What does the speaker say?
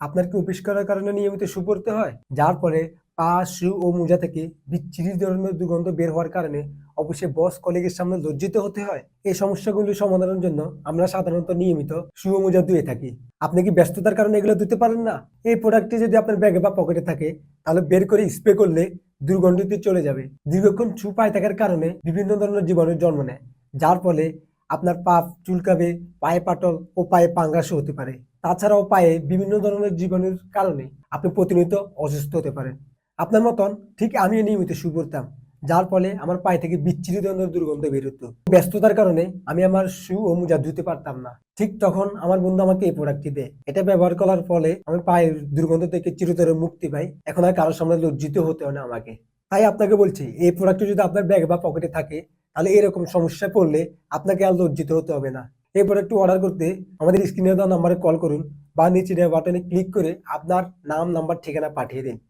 আপনার কি অফিস করার কারণে নিয়মিত শু পড়তে হয়, যার ফলে পা, শু ও মোজা থেকে বিচ্ছিরি ধরনের দুর্গন্ধ বের হওয়ার কারণে অবশ্যই বস কলিগের সামনে লজ্জিত হতে হয়? এই সমস্যাগুলি সমাধানের জন্য আমরা সাধারণত নিয়মিত শু ও মোজা ধুয়ে থাকি। আপনি কি ব্যস্ততার কারণে এগুলো ধুতে পারেন না? এই প্রোডাক্টটি যদি আপনার ব্যাগে বা পকেটে থাকে, তাহলে বের করে স্প্রে করলে দুর্গন্ধটি চলে যাবে। দীর্ঘক্ষণ শু পায়ে থাকার কারণে বিভিন্ন ধরনের জীবাণুর জন্ম নেয়, যার ফলে আপনার পা চুলকাবে, পায়ে পাটল ও পায়ে পাঙ্গাসও হতে পারে। তাছাড়াও পায়ে বিভিন্ন ধরনের জীবাণুর কারণে আপনি প্রতিনিয়ত অসুস্থ হতে পারেন। আপনার মতন ঠিক আমিও নিয়মিত শু পরতাম, যার ফলে আমার পায়ে থেকে বিচ্ছিরি ধরনের দুর্গন্ধ বের হতো। ব্যস্ততার কারণে আমি আমার শু ও মোজা ধুতে পারতাম না। ঠিক তখন আমার বন্ধু আমাকে এই প্রোডাক্টটি দেয়। এটা ব্যবহার করার ফলে আমি পায়ের দুর্গন্ধ থেকে চিরতরে মুক্তি পাই। এখন আর কারোর সামনে লজ্জিত হতে হয় না আমাকে। তাই আপনাকে বলছি, এই প্রোডাক্টটি যদি আপনার ব্যাগ বা পকেটে থাকে, তাহলে এরকম সমস্যায় পড়লে আপনাকে আর লজ্জিত হতে হবে না। এই প্রোডাক্টটি অর্ডার করতে আমাদের স্ক্রিনে দেওয়া নাম্বারে কল করুন বা নিচে দেওয়া বাটনে ক্লিক করে আপনার নাম, নাম্বার, ঠিকানা পাঠিয়ে দিন।